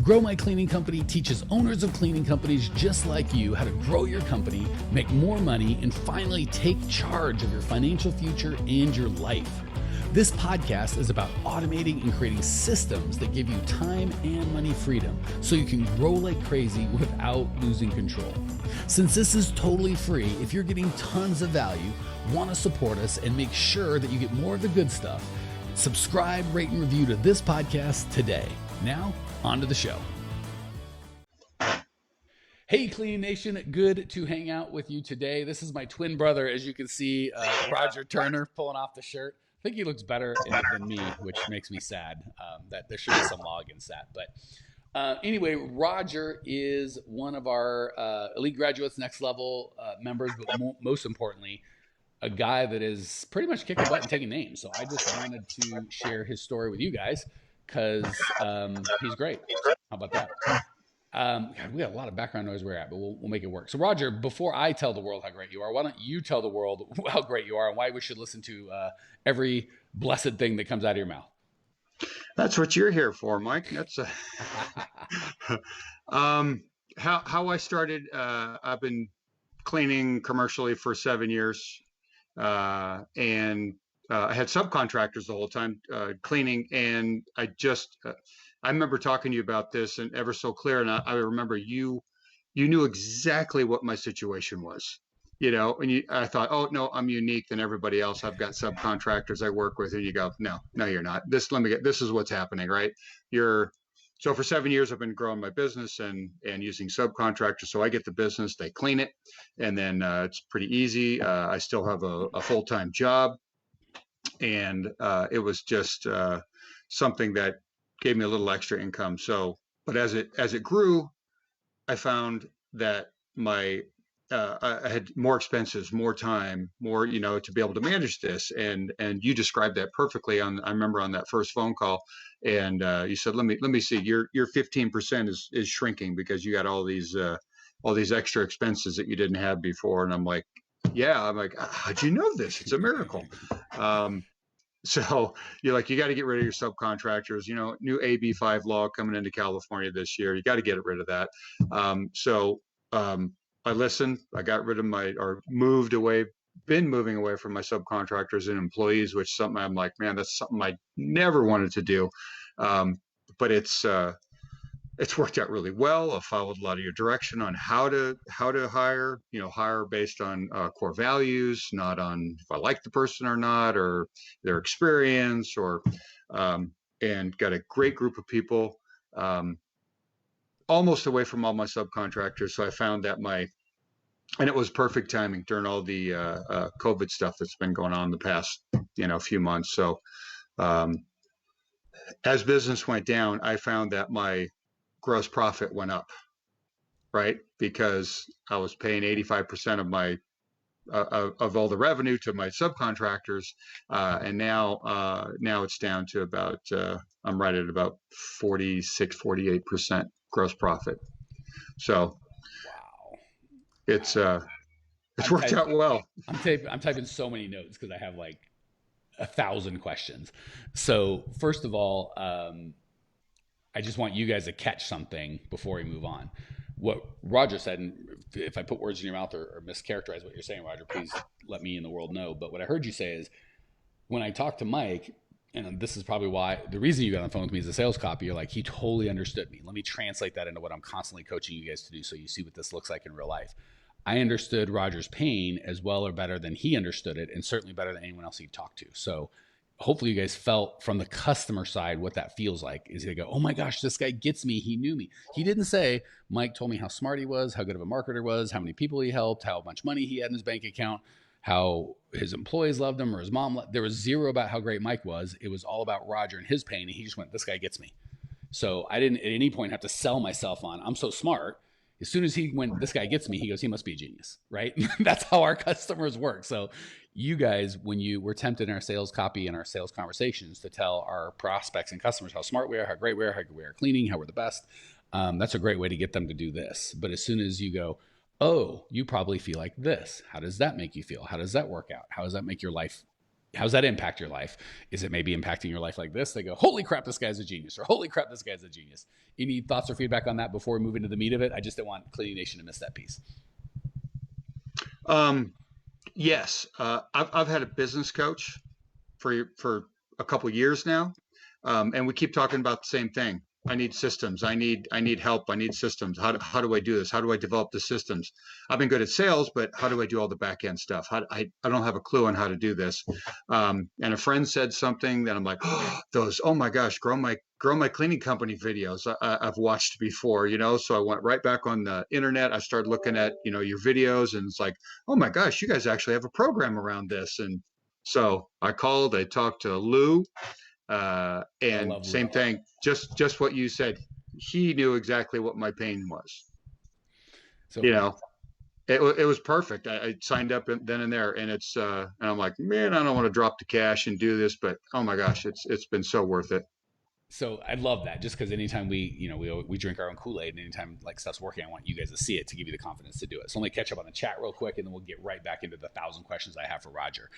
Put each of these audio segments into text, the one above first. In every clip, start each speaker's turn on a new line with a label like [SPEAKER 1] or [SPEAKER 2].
[SPEAKER 1] Grow My Cleaning Company teaches owners of cleaning companies just like you how to grow your company, make more money, and finally take charge of your financial future and your life. This podcast is about automating and creating systems that give you time and money freedom so you can grow like crazy without losing control. Since this is totally free, if you're getting tons of value, want to support us and make sure that you get more of the good stuff, subscribe, rate, and review to this podcast today. Now, on to the show. Hey, Cleaning Nation, good to hang out with you today. This is my twin brother, as you can see, Roger Turner, pulling off the shirt. I think he looks better than me, which makes me sad that there should be some law against that. But anyway, Roger is one of our Elite Graduates Next Level members, but most importantly, a guy that is pretty much kicking butt and taking names. So I just wanted to share his story with you guys because he's great. How about that? God, we got a lot of background noise where we're at, but we'll make it work. So Roger, before I tell the world how great you are, why don't you tell the world how great you are and why we should listen to every blessed thing that comes out of your mouth?
[SPEAKER 2] That's what you're here for, Mike. That's how I started. I've been cleaning commercially for 7 years, and I had subcontractors the whole time cleaning, and I remember talking to you about this and ever so clear. And I remember you knew exactly what my situation was, and I thought, oh no, I'm unique than everybody else. I've got subcontractors I work with. And you go, no, you're not. This is what's happening, right? So for 7 years, I've been growing my business and using subcontractors. So I get the business, they clean it, and then it's pretty easy. I still have a full-time job, and it was just something that gave me a little extra income. So, but as it grew, I found that I had more expenses, more time, more, to be able to manage this. And you described that perfectly I remember on that first phone call, and you said, let me see, your 15% is shrinking because you got all these extra expenses that you didn't have before. And I'm like, how'd you know this? It's a miracle. So you're like, you got to get rid of your subcontractors, new AB5 law coming into California this year. You got to get rid of that. I listened, I got rid of been moving away from my subcontractors and employees, which is something I'm like, man, that's something I never wanted to do. But it's worked out really well. I followed a lot of your direction on how to hire, hire based on core values, not on if I like the person or not, or their experience, and got a great group of people, almost away from all my subcontractors. So I found that and it was perfect timing during all the COVID stuff that's been going on the past, few months. So as business went down, I found that my gross profit went up, right? Because I was paying 85% of my of all the revenue to my subcontractors, and now it's down to about I'm right at about 46-48% gross profit. So
[SPEAKER 1] wow,
[SPEAKER 2] it's worked out well.
[SPEAKER 1] I'm typing so many notes because I have like 1,000 questions. So first of all, I just want you guys to catch something before we move on. What Roger said, and if I put words in your mouth or mischaracterize what you're saying, Roger, please let me and the world know. But what I heard you say is, when I talked to Mike, and this is probably why the reason you got on the phone with me as a sales copy, you're like, he totally understood me. Let me translate that into what I'm constantly coaching you guys to do so you see what this looks like in real life. I understood Roger's pain as well or better than he understood it, and certainly better than anyone else he talked to. So hopefully you guys felt from the customer side what that feels like, is they go, oh my gosh, this guy gets me. He knew me. He didn't say, Mike told me how smart he was, how good of a marketer was, how many people he helped, how much money he had in his bank account, how his employees loved him or his mom. There was zero about how great Mike was. It was all about Roger and his pain. And he just went, this guy gets me. So I didn't at any point have to sell myself on, I'm so smart. As soon as he went, this guy gets me, he goes, he must be a genius, right? That's how our customers work. So you guys, when you were tempted in our sales copy and our sales conversations to tell our prospects and customers how smart we are, how great we are, how good we are cleaning, how we're the best, that's a great way to get them to do this. But as soon as you go, oh, you probably feel like this. How does that make you feel? How does that work out? How does that make your life How's that impact your life? Is it maybe impacting your life like this? They go, holy crap, this guy's a genius, or holy crap, this guy's a genius. Any thoughts or feedback on that before we move into the meat of it? I just didn't want Cleaning Nation to miss that piece.
[SPEAKER 2] Um, yes, I've had a business coach for a couple years now, and we keep talking about the same thing. I need systems. I need help. I need systems. How do I do this? How do I develop the systems? I've been good at sales, but how do I do all the back end stuff? I don't have a clue on how to do this. And a friend said something that I'm like, oh, those, oh my gosh, grow my cleaning company videos I've watched before, you know. So I went right back on the internet. I started looking at, you know, your videos, and it's like, oh my gosh, you guys actually have a program around this. And so I called. I talked to Lou,
[SPEAKER 1] I
[SPEAKER 2] and
[SPEAKER 1] love
[SPEAKER 2] same
[SPEAKER 1] Lou.
[SPEAKER 2] thing, just what you said. He knew exactly what my pain was.
[SPEAKER 1] So
[SPEAKER 2] You know, it was perfect. I signed up then and there, and and I'm like, man, I don't want to drop the cash and do this, but oh my gosh, it's been so worth it.
[SPEAKER 1] so I love that, just because anytime we drink our own Kool-Aid, and anytime like stuff's working, I want you guys to see it to give you the confidence to do it. So let me catch up on the chat real quick, and then we'll get right back into the 1,000 questions I have for Roger.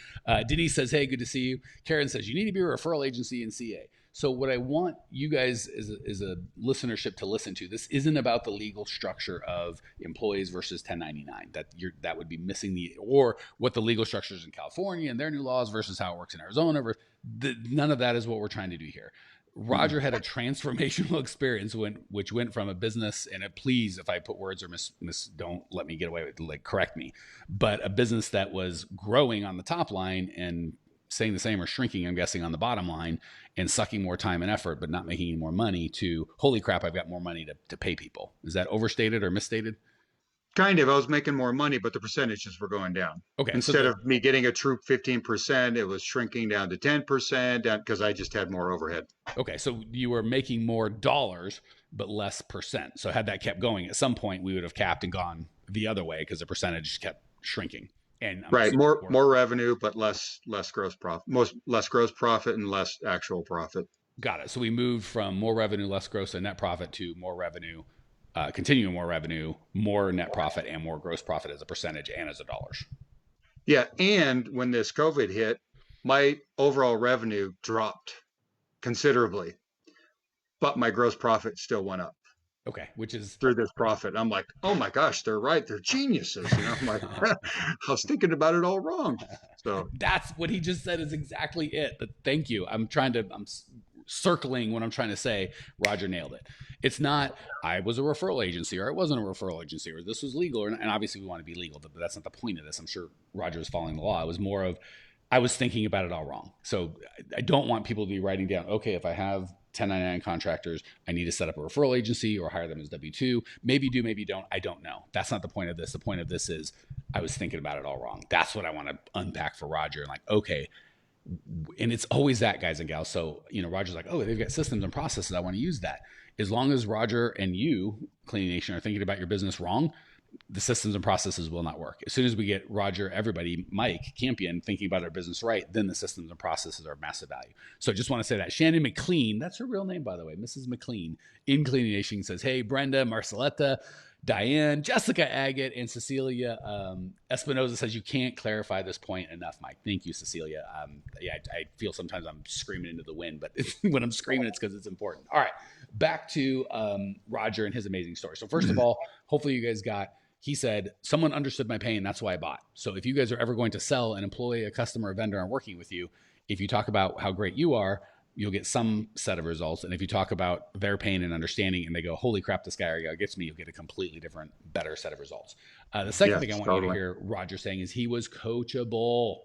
[SPEAKER 1] Denise says, hey, good to see you. Karen says, you need to be a referral agency in CA. So what I want you guys is a listenership to listen to. This isn't about the legal structure of employees versus 1099. That would be missing or what the legal structure is in California and their new laws versus how it works in Arizona. None of that is what we're trying to do here. Roger had a transformational experience which went from a business, and please, if I put words or don't let me get away with, like, correct me, but a business that was growing on the top line and staying the same or shrinking, I'm guessing, on the bottom line, and sucking more time and effort, but not making any more money, to holy crap, I've got more money to pay people. Is that overstated or misstated?
[SPEAKER 2] Kind of. I was making more money, but the percentages were going down.
[SPEAKER 1] Okay, so
[SPEAKER 2] Instead of me getting a true 15%, it was shrinking down to 10% because I just had more overhead.
[SPEAKER 1] so you were making more dollars but less percent. So had that kept going, at some point we would have capped and gone the other way because the percentage kept shrinking. And I'm
[SPEAKER 2] Right.
[SPEAKER 1] assuming
[SPEAKER 2] More revenue, but less gross profit. Less gross profit and less actual profit.
[SPEAKER 1] got it. So we moved from more revenue, less gross and net profit, to more revenue, continuing more revenue, more net profit, and more gross profit as a percentage and as a dollars.
[SPEAKER 2] Yeah. And when this COVID hit, my overall revenue dropped considerably, but my gross profit still went up
[SPEAKER 1] Okay, which is
[SPEAKER 2] through this profit. I'm like, oh my gosh, they're right. They're geniuses. You know, I'm like, I was thinking about it all wrong. So
[SPEAKER 1] that's what he just said is exactly it. But thank you. I'm circling what I'm trying to say. Roger nailed it. It's not I was a referral agency or it wasn't a referral agency or this was legal, and obviously we want to be legal, but that's not the point of this. I'm sure Roger is following the law. It was more of I was thinking about it all wrong. So I don't want people to be writing down, okay, if I have 1099 contractors, I need to set up a referral agency or hire them as W-2. Maybe you do, maybe you don't. I don't know. That's not the point of this. The point of this is I was thinking about it all wrong. That's what I want to unpack for Roger. And like, okay. And it's always that, guys and gals. So, Roger's like, oh, they've got systems and processes. I want to use that. As long as Roger and you, Cleaning Nation, are thinking about your business wrong, the systems and processes will not work. As soon as we get Roger, everybody, Mike Campion, thinking about our business right, then the systems and processes are of massive value. So I just want to say that. Shannon McLean, that's her real name, by the way, Mrs. McLean, in Cleaning Nation, says, hey, Brenda, Marceletta, Diane, Jessica Agate, and Cecilia Espinoza says, you can't clarify this point enough, Mike. Thank you, Cecilia. I feel sometimes I'm screaming into the wind, but when I'm screaming, it's because it's important. All right, back to Roger and his amazing story. So first of all, hopefully you guys he said, someone understood my pain. That's why I bought. So if you guys are ever going to sell an employee, a customer, a vendor, and working with you, if you talk about how great you are, you'll get some set of results. And if you talk about their pain and understanding and they go, holy crap, this guy gets me, you'll get a completely different, better set of results. The second thing I want you to hear Roger saying is he was coachable.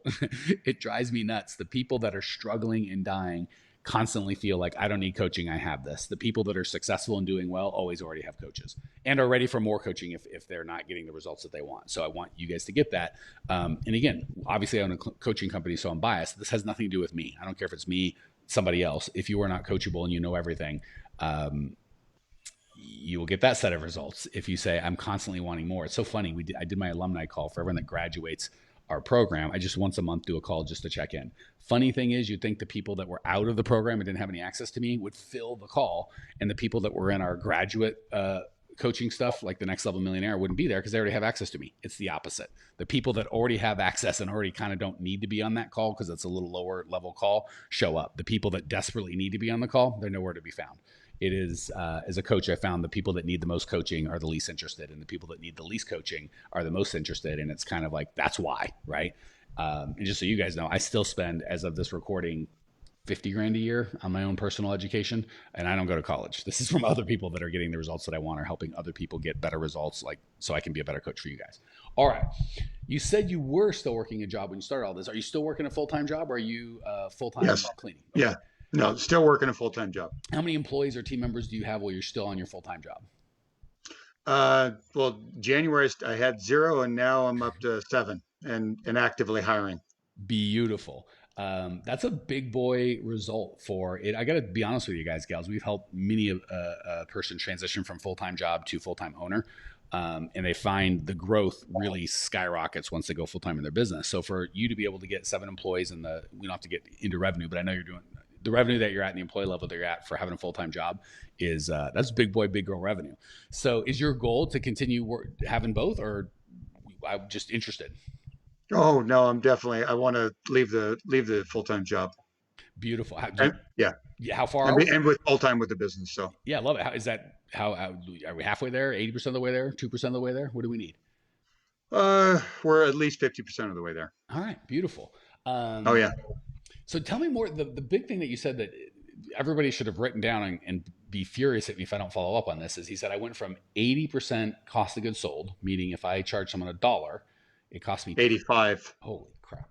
[SPEAKER 1] It drives me nuts. The people that are struggling and dying constantly feel like I don't need coaching. I have this. The people that are successful and doing well always already have coaches and are ready for more coaching if they're not getting the results that they want. So I want you guys to get that. And again, obviously I own a coaching company, so I'm biased. This has nothing to do with me. I don't care if it's me, somebody else. If you are not coachable and you know everything, you will get that set of results. If you say, I'm constantly wanting more. It's so funny. I did my alumni call for everyone that graduates our program. I just once a month do a call just to check in. Funny thing is, you'd think the people that were out of the program and didn't have any access to me would fill the call, and the people that were in our graduate coaching stuff, like the Next Level Millionaire, wouldn't be there because they already have access to me. It's the opposite. The people that already have access and already kind of don't need to be on that call because it's a little lower level call show up. The people that desperately need to be on the call, they're nowhere to be found. It is, as a coach, I found the people that need the most coaching are the least interested, and the people that need the least coaching are the most interested. And it's kind of like, that's why, right? And just so you guys know, I still spend, as of this recording, 50 grand a year on my own personal education, and I don't go to college. This is from other people that are getting the results that I want, or helping other people get better results, like, so I can be a better coach for you guys. All right. You said you were still working a job when you started all this. Are you still working a full-time job, or are you full-time
[SPEAKER 2] Yes.
[SPEAKER 1] cleaning? Okay.
[SPEAKER 2] Yeah. No, still working a full-time job.
[SPEAKER 1] How many employees or team members do you have while you're still on your full-time job?
[SPEAKER 2] Well, January I had 0, and now I'm up to 7 and actively hiring.
[SPEAKER 1] Beautiful. That's a big boy result for it. I got to be honest with you guys, gals. We've helped many a person transition from full-time job to full-time owner. And they find the growth really skyrockets once they go full-time in their business. So for you to be able to get 7 employees, and we don't have to get into revenue, but I know you're doing the revenue that you're at and the employee level that you're at for having a full-time job is that's big boy, big girl revenue. So is your goal to continue having both, or I'm just interested?
[SPEAKER 2] Oh no, I want to leave the full-time job.
[SPEAKER 1] Beautiful.
[SPEAKER 2] And yeah,
[SPEAKER 1] Yeah, how far
[SPEAKER 2] and,
[SPEAKER 1] are we?
[SPEAKER 2] and with full-time with the business. So
[SPEAKER 1] Yeah, I love it. How is that? How are we halfway there? 80% of the way there? 2% of the way there? What do we need?
[SPEAKER 2] we're at least 50% of the way there.
[SPEAKER 1] All right, beautiful.
[SPEAKER 2] Oh yeah.
[SPEAKER 1] So tell me more. The big thing that you said that everybody should have written down and be furious at me if I don't follow up on this is he said I went from 80% cost of goods sold, meaning if I charge someone $1, it cost me
[SPEAKER 2] 85.
[SPEAKER 1] Holy crap.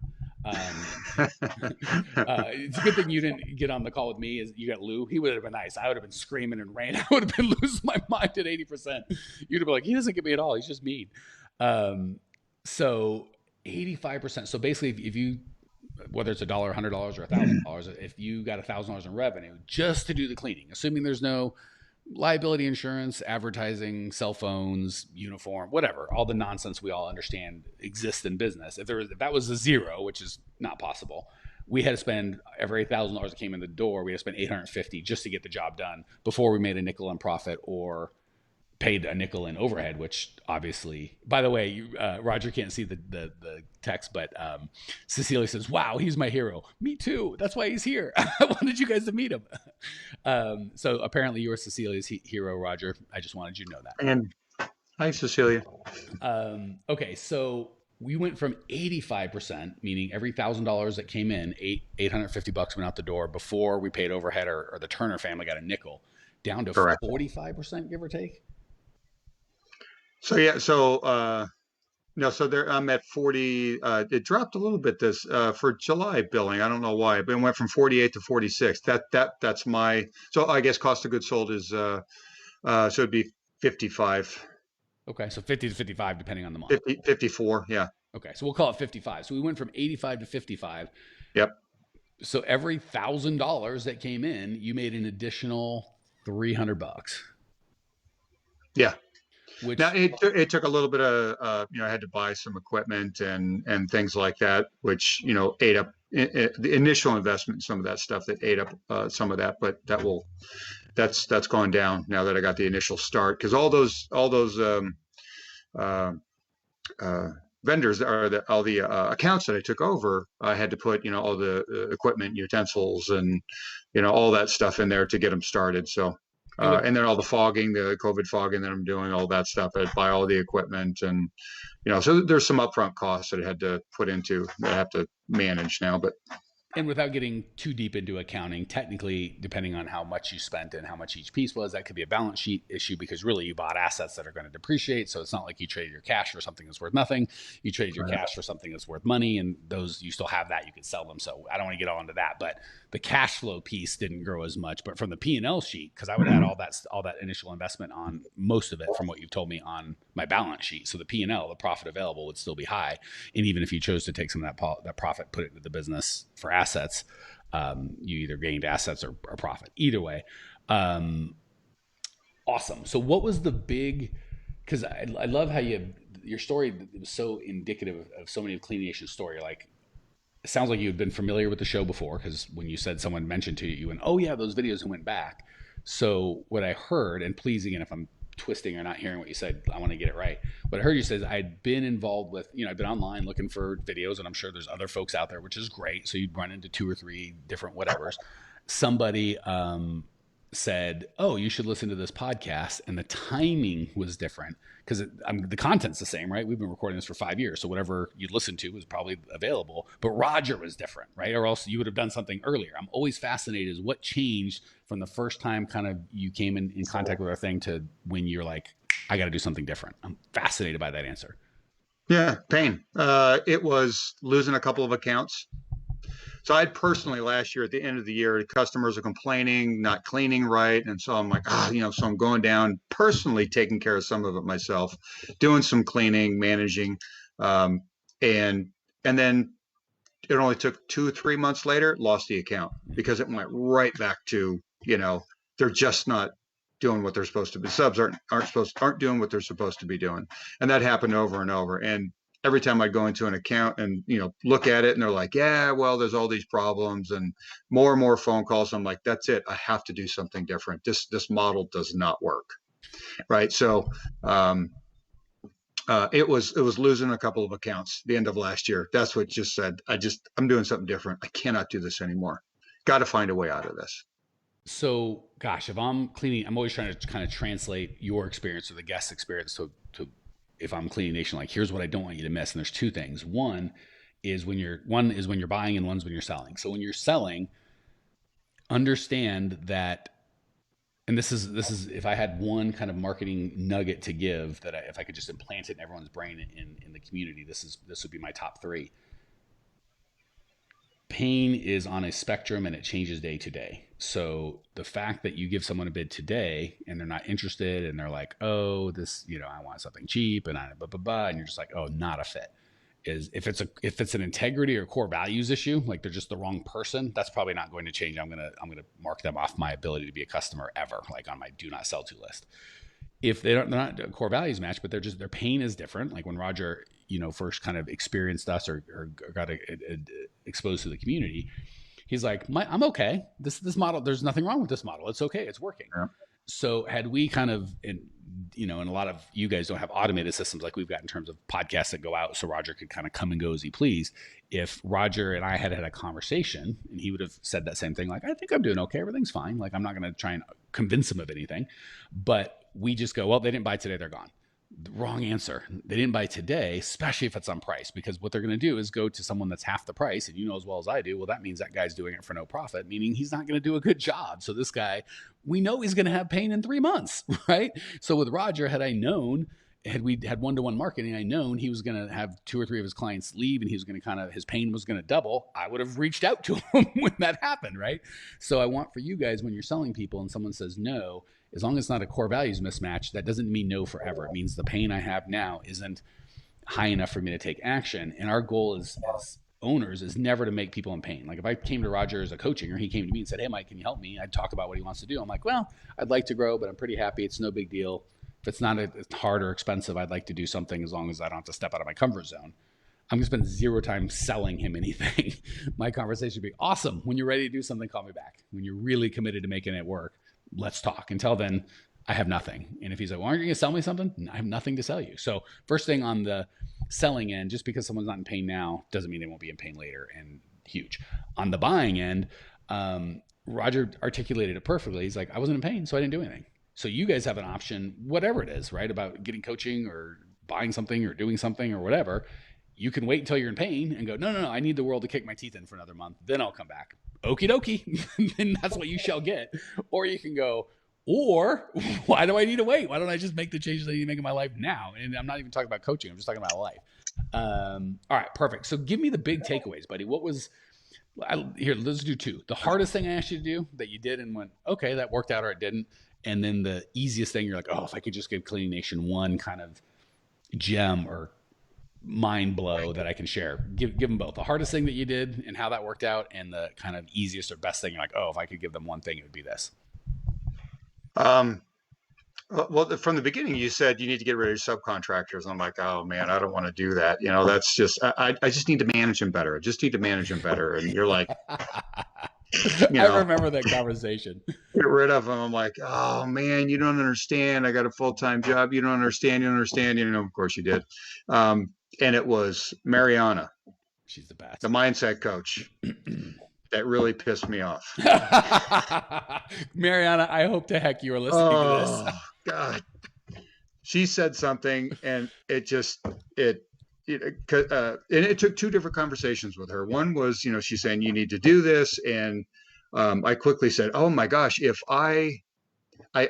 [SPEAKER 1] It's a good thing you didn't get on the call with me. Is you got Lou? He would have been nice. I would have been screaming and ranting. I would have been losing my mind at 80%. You'd have been like, he doesn't get me at all. He's just mean. So 85%. So basically, if you, whether it's $1, $100, or $1,000, if you got $1,000 in revenue just to do the cleaning, assuming there's no liability insurance, advertising, cell phones, uniform, whatever, all the nonsense we all understand exists in business. If that was a 0, which is not possible, we had to spend every $1,000 that came in the door, we had to spend 850 just to get the job done before we made a nickel in profit or paid a nickel in overhead, which obviously, by the way, Roger can't see the text, but Cecilia says, wow, he's my hero. Me too. That's why he's here. I wanted you guys to meet him. So apparently you were Cecilia's hero, Roger. I just wanted you to know that.
[SPEAKER 2] And hi, Cecilia.
[SPEAKER 1] Okay, so we went from 85%, meaning every $1,000 that came in, $850 went out the door before we paid overhead or the Turner family got a nickel, down to
[SPEAKER 2] Correct.
[SPEAKER 1] 45%, give or take.
[SPEAKER 2] So yeah, so no, so there I'm at 40. It dropped a little bit this for July billing. I don't know why, but it went from 48 to 46. That's my, so I guess cost of goods sold is so it'd be 55.
[SPEAKER 1] Okay, so 50 to 55 depending on the month.
[SPEAKER 2] 54, yeah.
[SPEAKER 1] Okay, so we'll call it 55. So we went from 85 to 55.
[SPEAKER 2] Yep.
[SPEAKER 1] So every $1,000 that came in, you made an additional $300.
[SPEAKER 2] Yeah.
[SPEAKER 1] Which
[SPEAKER 2] Now it took a little bit of I had to buy some equipment and things like that, which ate up the initial investment in some of that stuff that ate up some of that, but that's gone down now that I got the initial start, because all those uh, vendors or all the accounts that I took over, I had to put all the equipment, utensils, and all that stuff in there to get them started. So. And then all the fogging, the COVID fogging that I'm doing, all that stuff. I buy all the equipment, and so there's some upfront costs that I had to put into that I have to manage now. But
[SPEAKER 1] and without getting too deep into accounting, technically, depending on how much you spent and how much each piece was, that could be a balance sheet issue, because really you bought assets that are going to depreciate. So it's not like you traded your cash for something that's worth nothing. You traded your cash for something that's worth money, and those, you still have that, you can sell them. So I don't want to get all into that, but the cash flow piece didn't grow as much. But from the P&L sheet, because I would have had all that initial investment on most of it from what you've told me on my balance sheet. So the P&L, the profit available, would still be high. And even if you chose to take some of that profit, put it into the business for assets, you either gained assets or profit. Either way, awesome. So what was the big? Because I love how your story was so indicative of so many of Clean Nation's story. Like, it sounds like you had been familiar with the show before, because when you said someone mentioned to you, you went, "Oh yeah, those videos," and went back. So what I heard, and please again, if I'm twisting or not hearing what you said. I want to get it right. What I heard you say is I'd been involved with, I've been online looking for videos, and I'm sure there's other folks out there, which is great. So you'd run into 2 or 3 different whatevers. Somebody said, "Oh, you should listen to this podcast," and the timing was different because the content's the same, right? We've been recording this for 5 years, so whatever you'd listen to was probably available. But Roger was different, right? Or else you would have done something earlier. I'm always fascinated as what changed from the first time kind of you came in contact with our thing to when you're like, I got to do something different. I'm fascinated by that answer.
[SPEAKER 2] Yeah, pain. It was losing a couple of accounts. So I personally last year at the end of the year, the customers are complaining, not cleaning right. And so I'm like, so I'm going down personally taking care of some of it myself, doing some cleaning, managing. Um, and and then it only took 2 or 3 months later, lost the account because it went right back to, they're just not doing what they're supposed to be. Subs aren't doing what they're supposed to be doing. And that happened over and over. And every time I'd go into an account and, look at it and they're like, yeah, well, there's all these problems and more phone calls. I'm like, that's it. I have to do something different. This model does not work. Right. So, it was losing a couple of accounts the end of last year. That's what just said. I'm doing something different. I cannot do this anymore. Got to find a way out of this.
[SPEAKER 1] So, gosh, if I'm cleaning, I'm always trying to kind of translate your experience or the guest experience to if I'm cleaning nation, like here's what I don't want you to miss. And there's 2 things. One is when you're buying, and one's when you're selling. So when you're selling, understand that, and this is if I had one kind of marketing nugget to give that if I could just implant it in everyone's brain in the community, this would be my top 3. Pain is on a spectrum and it changes day to day. So the fact that you give someone a bid today and they're not interested and they're like, oh, this, I want something cheap and and you're just like, oh, not a fit. Is if it's an integrity or core values issue, like they're just the wrong person, that's probably not going to change. I'm gonna mark them off my ability to be a customer ever, like on my do not sell to list. If they're not a core values match, but their pain is different. Like when Roger, first kind of experienced us or got exposed to the community, he's like, I'm okay. This model, there's nothing wrong with this model. It's okay. It's working. Yeah. So had we kind of, and a lot of you guys don't have automated systems like we've got in terms of podcasts that go out so Roger could kind of come and go as he pleased. If Roger and I had a conversation and he would have said that same thing, like, I think I'm doing okay. Everything's fine. Like, I'm not going to try and convince him of anything, but we just go, well, they didn't buy today. They're gone. The wrong answer. They didn't buy today, especially if it's on price, because what they're going to do is go to someone that's half the price. And as well as I do, well, that means that guy's doing it for no profit, meaning he's not going to do a good job. So this guy, we know he's going to have pain in 3 months, right? So with Roger, had we had one-to-one marketing, I known he was going to have 2 or 3 of his clients leave and he was going to his pain was going to double, I would have reached out to him when that happened, right? So I want for you guys, when you're selling people and someone says no, as long as it's not a core values mismatch, that doesn't mean no forever. It means the pain I have now isn't high enough for me to take action. And our goal as owners is never to make people in pain. Like if I came to Roger as a coaching, or he came to me and said, hey, Mike, can you help me? I'd talk about what he wants to do. I'm like, well, I'd like to grow, but I'm pretty happy. It's no big deal. If it's not hard or expensive, I'd like to do something as long as I don't have to step out of my comfort zone. I'm going to spend 0 time selling him anything. My conversation would be, awesome. When you're ready to do something, call me back. When you're really committed to making it work, let's talk. Until then, I have nothing. And if he's like, well, aren't you going to sell me something? I have nothing to sell you. So first thing on the selling end, just because someone's not in pain now doesn't mean they won't be in pain later, and huge. On the buying end, Roger articulated it perfectly. He's like, I wasn't in pain, so I didn't do anything. So you guys have an option, whatever it is, right? About getting coaching or buying something or doing something or whatever. You can wait until you're in pain and go, no, I need the world to kick my teeth in for another month. Then I'll come back. Okie dokie. Then that's what you shall get. Or you can go, or why do I need to wait? Why don't I just make the changes I need to make in my life now? And I'm not even talking about coaching. I'm just talking about life. All right, perfect. So give me the big takeaways, buddy. Here, let's do 2. The hardest thing I asked you to do that you did and went, okay, that worked out or it didn't. And then the easiest thing, you're like, oh, if I could just give Cleaning Nation one kind of gem or mind blow that I can share. Give them both. The hardest thing that you did and how that worked out, and the kind of easiest or best thing. You're like, oh, if I could give them one thing, it would be this.
[SPEAKER 2] Well, from the beginning, you said you need to get rid of subcontractors. I'm like, oh man, I don't want to do that. That's just, I just need to manage them better. I just need to manage them better. And you're like, you
[SPEAKER 1] I
[SPEAKER 2] know,
[SPEAKER 1] remember that conversation.
[SPEAKER 2] get rid of them. I'm like, oh man, you don't understand. I got a full-time job. You don't understand. You don't understand. You know, of course you did. Um, and it was Mariana,
[SPEAKER 1] She's the
[SPEAKER 2] the
[SPEAKER 1] best.
[SPEAKER 2] mindset coach, that really pissed me off.
[SPEAKER 1] Mariana, I hope to heck you are listening to this.
[SPEAKER 2] Oh God, she said something, and it and it took two different conversations with her. One was, she's saying you need to do this, and I quickly said, oh my gosh, if I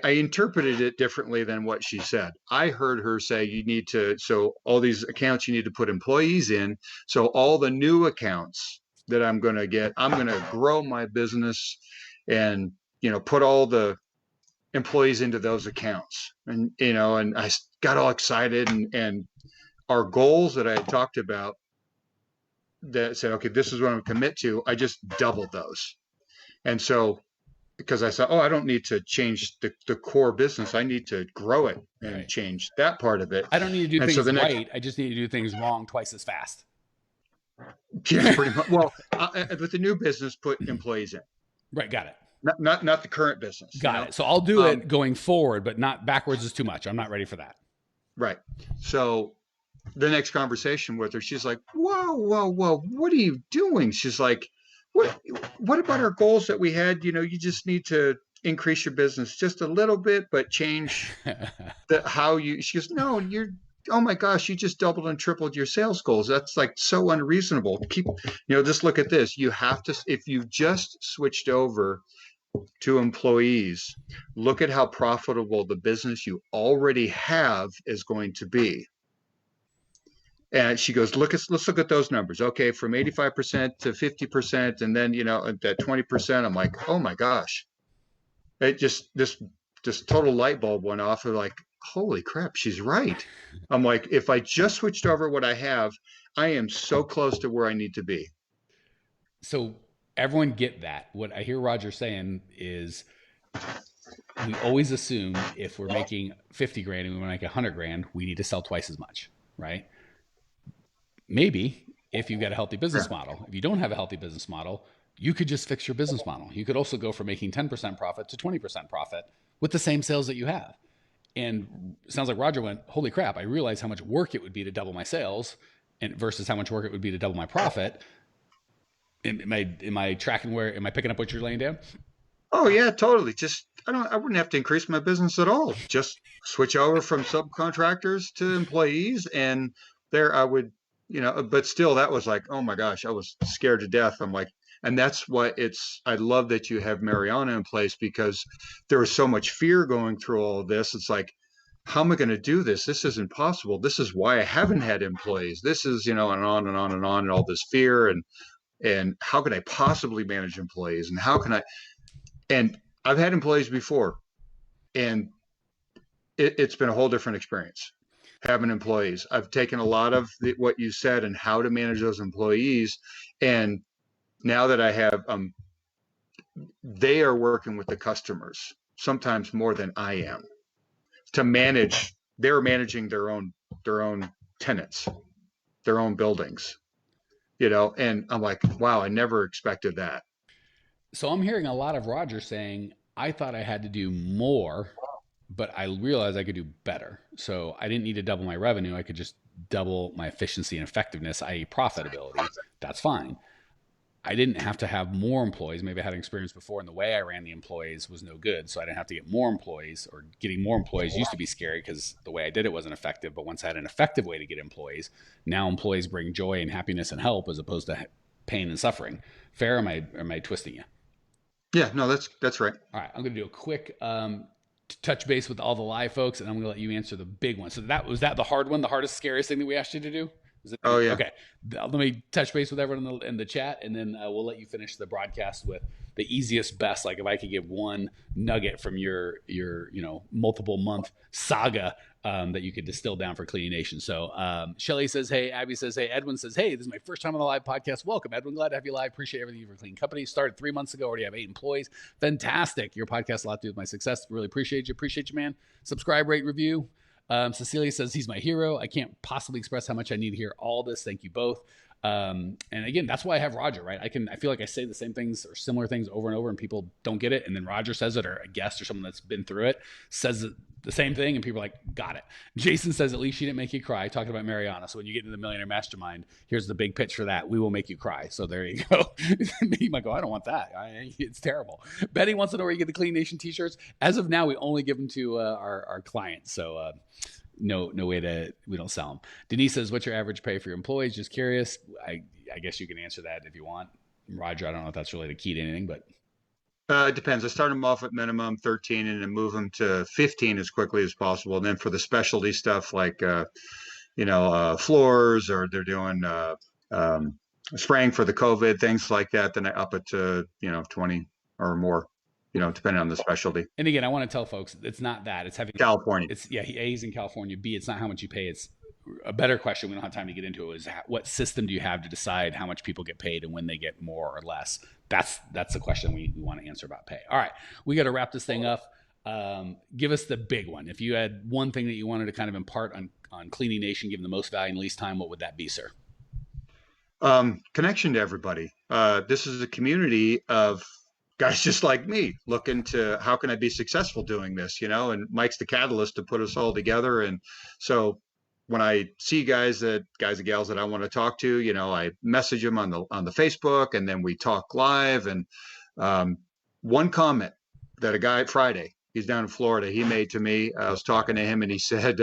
[SPEAKER 2] interpreted it differently than what she said. I heard her say you need to, so all these accounts, you need to put employees in. So all the new accounts that I'm going to get, I'm going to grow my business and, put all the employees into those accounts. And I got all excited, and our goals that I had talked about that said, okay, this is what I'm going to commit to. I just doubled those. And so because I said, oh, I don't need to change the core business. I need to grow it and
[SPEAKER 1] Right.
[SPEAKER 2] change that part of it.
[SPEAKER 1] I don't need to do
[SPEAKER 2] And so
[SPEAKER 1] things
[SPEAKER 2] the next,
[SPEAKER 1] right. I just need to do things wrong twice as fast.
[SPEAKER 2] yeah, pretty much. Well, with the new business, put employees in,
[SPEAKER 1] Right. Got it.
[SPEAKER 2] not the current business.
[SPEAKER 1] Got it. So I'll do it going forward, but not backwards is too much. I'm not ready for that.
[SPEAKER 2] Right. So the next conversation with her, she's like, whoa, whoa, whoa, what are you doing? She's like, what, what about our goals that we had? You just need to increase your business just a little bit, but change she goes, no, oh my gosh, you just doubled and tripled your sales goals. That's like so unreasonable. Just look at this. You have to, if you just switched over to employees, look at how profitable the business you already have is going to be. And she goes, let's look at those numbers. Okay, from 85% to 50%, and then at that 20%, I'm like, oh my gosh, it just this total light bulb went off. Of like, holy crap, she's right. I'm like, if I just switched over what I have, I am so close to where I need to be.
[SPEAKER 1] So everyone get that. What I hear Roger saying is we always assume if we're making 50 grand and we want to make 100 grand, we need to sell twice as much, right? Maybe if you've got a healthy business model. If you don't have a healthy business model, you could just fix your business model. You could also go from making 10% profit to 20% profit with the same sales that you have. And it sounds like Roger went, holy crap, I realized how much work it would be to double my sales and versus how much work it would be to double my profit. Am I tracking am I picking up what you're laying down?
[SPEAKER 2] Oh yeah, totally. Just I wouldn't have to increase my business at all. Just switch over from subcontractors to employees, and there I would, but still that was like, oh my gosh, I was scared to death. I'm like, and that's what I love that you have Mariana in place, because there was so much fear going through all of this. It's like, how am I going to do this? This isn't possible. This is why I haven't had employees. This is, and on and on and on, and all this fear, and how can I possibly manage employees, and how can I, and I've had employees before, and it's been a whole different experience having employees. I've taken a lot of what you said and how to manage those employees, and now that I have, they are working with the customers sometimes more than I am to manage. They're managing their own tenants, their own buildings, and I'm like, wow, I never expected that.
[SPEAKER 1] So I'm hearing a lot of Roger saying, I thought I had to do more, but I realized I could do better. So I didn't need to double my revenue. I could just double my efficiency and effectiveness, i.e. profitability. That's fine. I didn't have to have more employees. Maybe I had experience before, and the way I ran the employees was no good. So I didn't have to get more employees, or getting more employees used to be scary because the way I did it wasn't effective. But once I had an effective way to get employees, now employees bring joy and happiness and help as opposed to pain and suffering. Fair? Am I twisting you?
[SPEAKER 2] Yeah, no, that's right.
[SPEAKER 1] All right. I'm going to do a quick touch base with all the live folks, and I'm going to let you answer the big one. So was that the hard one, the hardest, scariest thing that we asked you to do?
[SPEAKER 2] Oh yeah.
[SPEAKER 1] Okay. Let me touch base with everyone in the chat, and then we'll let you finish the broadcast with the easiest, best. Like if I could give one nugget from your multiple month saga that you could distill down for Cleaning Nation. So Shelly says, hey. Abby says, hey. Edwin says, hey, this is my first time on the live podcast. Welcome, Edwin. Glad to have you live. Appreciate everything you do for Clean Company. Started 3 months ago. Already have 8 employees. Fantastic. Your podcast has a lot to do with my success. Really appreciate you. Appreciate you, man. Subscribe, rate, review. Cecilia says, he's my hero. I can't possibly express how much I need to hear all this. Thank you both. And again, that's why I have Roger, right? I feel like I say the same things or similar things over and over and people don't get it. And then Roger says it, or a guest or someone that's been through it says it, the same thing, and people are like, got it. Jason says, at least she didn't make you cry, talking about Mariana. So when you get into the Millionaire Mastermind, here's the big pitch for that. We will make you cry. So there you go. You might go, I don't want that. It's terrible. Betty wants to know where you get the Clean Nation t-shirts. As of now, we only give them to our clients. So no way to, we don't sell them. Denise says, what's your average pay for your employees? Just curious. I guess you can answer that if you want. Roger, I don't know if that's really the key to anything, but
[SPEAKER 2] It depends. I start them off at minimum 13 and then move them to 15 as quickly as possible. And then for the specialty stuff like, floors, or they're doing spraying for the COVID, things like that, then I up it to, 20 or more, depending on the specialty.
[SPEAKER 1] and again, I want to tell folks, it's not that. It's having,
[SPEAKER 2] California.
[SPEAKER 1] it's, yeah, A's in California. B, it's not how much you pay. It's a better question. We don't have time to get into it. Is what system do you have to decide how much people get paid and when they get more or less? That's the question we want to answer about pay. All right, we got to wrap this thing up. Give us the big one. If you had one thing that you wanted to kind of impart on Cleaning Nation, give them the most value in least time, what would that be, sir?
[SPEAKER 2] Connection to everybody. This is a community of guys just like me looking to how can I be successful doing this, and Mike's the catalyst to put us all together. And so when I see guys and gals that I want to talk to, I message them on the Facebook, and then we talk live. And one comment that a guy Friday, he's down in Florida, he made to me, I was talking to him, and he said,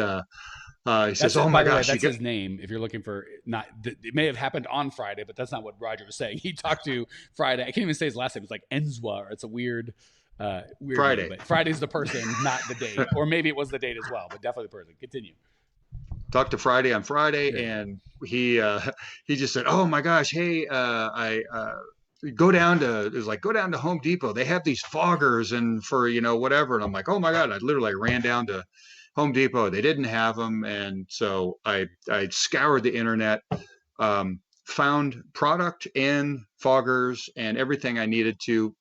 [SPEAKER 2] he says, "Oh my gosh,
[SPEAKER 1] that's his name." If you're looking for, not, it may have happened on Friday, but that's not what Roger was saying. He talked to Friday. I can't even say his last name. It's like Enzwa, or it's a weird
[SPEAKER 2] Friday.
[SPEAKER 1] name, but Friday's the person, not the date, or maybe it was the date as well, but definitely the person. Continue.
[SPEAKER 2] Talked to Friday on Friday, and he just said, "Oh my gosh, hey, I go down to Home Depot. They have these foggers and for whatever." And I'm like, "Oh my god!" I literally ran down to Home Depot. They didn't have them, and so I scoured the internet, found product and foggers and everything I needed to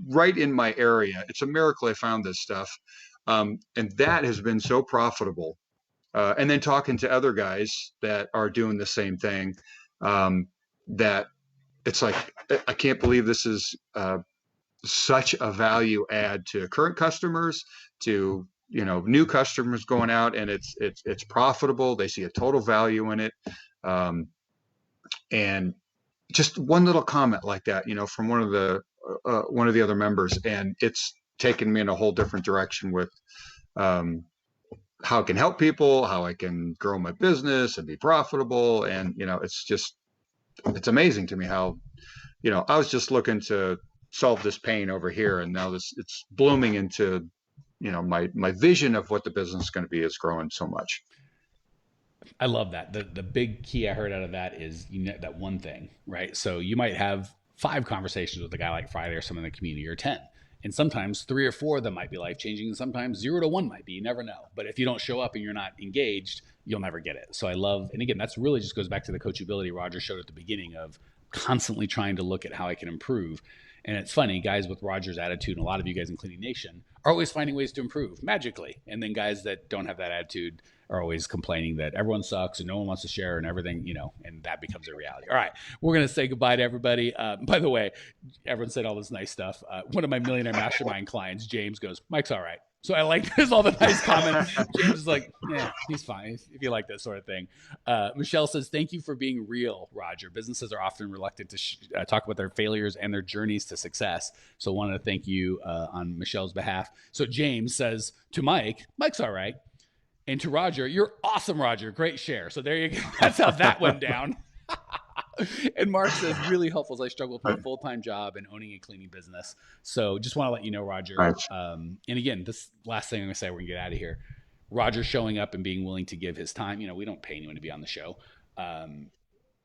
[SPEAKER 2] right in my area. It's a miracle I found this stuff, and that has been so profitable. And then talking to other guys that are doing the same thing, that it's like, I can't believe this is such a value add to current customers, to new customers going out, and it's profitable. They see a total value in it, and just one little comment like that, from one of the other members, and it's taken me in a whole different direction with how I can help people, how I can grow my business and be profitable. And, it's amazing to me how, I was just looking to solve this pain over here. And now it's blooming into, my vision of what the business is going to be is growing so much.
[SPEAKER 1] I love that. The big key I heard out of that is that one thing, right? So you might have 5 conversations with a guy like Friday or someone in the community, or 10. And sometimes 3 or 4 of them might be life-changing, and sometimes 0 to 1 might be. You never know. But if you don't show up and you're not engaged, you'll never get it. So I love, and again, that's really just goes back to the coachability Roger showed at the beginning of constantly trying to look at how I can improve. And it's funny, guys with Roger's attitude, and a lot of you guys in Cleaning Nation, are always finding ways to improve magically. And then guys that don't have that attitude are always complaining that everyone sucks and no one wants to share and everything, and that becomes a reality. All right, we're going to say goodbye to everybody. By the way, everyone said all this nice stuff. One of my Millionaire Mastermind clients, James, goes, "Mike's all right." So I like there's all the nice comments. James is like, "Yeah, he's fine," if you like that sort of thing. Michelle says, "Thank you for being real, Roger. Businesses are often reluctant to talk about their failures and their journeys to success. So I wanted to thank you on Michelle's behalf." So James says to Mike, "Mike's all right." And to Roger, "You're awesome, Roger. Great share." So there you go. That's how that went down. And Mark says, "Really helpful as I struggle with my full-time job and owning a cleaning business." So just want to let you know, Roger.
[SPEAKER 2] Right.
[SPEAKER 1] And again, this last thing I'm going to say, we're going to get out of here. Roger showing up and being willing to give his time. We don't pay anyone to be on the show.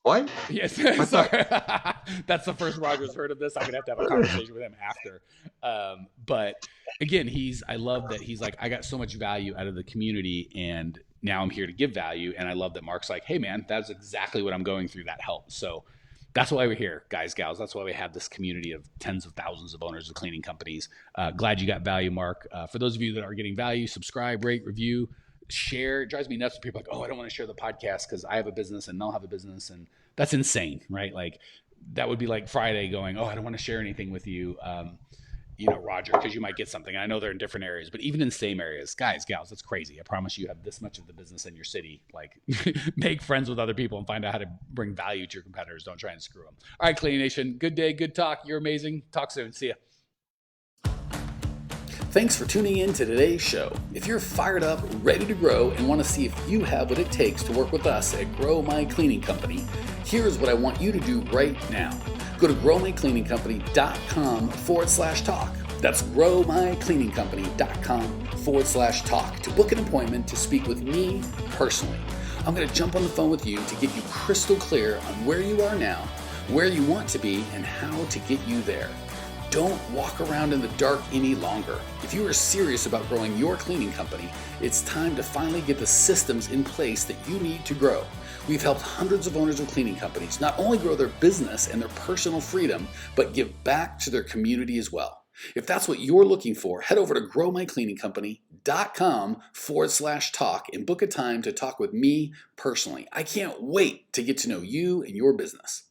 [SPEAKER 2] What?
[SPEAKER 1] Yes, sorry. That's the first Roger's heard of this. I'm gonna have a conversation with him after. But again, I love that he's like, I got so much value out of the community, and now I'm here to give value. And I love that Mark's like, "Hey man, that's exactly what I'm going through. That helps." So that's why we're here, guys, gals. That's why we have this community of tens of thousands of owners of cleaning companies. Glad you got value, Mark. For those of you that are getting value, subscribe, rate, review, share. It drives me nuts when people are like, oh, I don't want to share the podcast because I have a business and they'll have a business. And that's insane, right? Like that would be like Friday going, oh, I don't want to share anything with you. Roger, because you might get something. I know they're in different areas, but even in same areas, guys, gals, that's crazy. I promise you have this much of the business in your city. Like, make friends with other people and find out how to bring value to your competitors. Don't try and screw them. All right, Cleaning Nation, good day, good talk. You're amazing. Talk soon. See ya. Thanks for tuning in to today's show. If you're fired up, ready to grow, and want to see if you have what it takes to work with us at Grow My Cleaning Company, here's what I want you to do right now. Go to growmycleaningcompany.com/talk. That's growmycleaningcompany.com/talk to book an appointment to speak with me personally. I'm going to jump on the phone with you to get you crystal clear on where you are now, where you want to be, and how to get you there. Don't walk around in the dark any longer. If you are serious about growing your cleaning company, it's time to finally get the systems in place that you need to grow. We've helped hundreds of owners of cleaning companies not only grow their business and their personal freedom, but give back to their community as well. If that's what you're looking for, head over to growmycleaningcompany.com/talk and book a time to talk with me personally. I can't wait to get to know you and your business.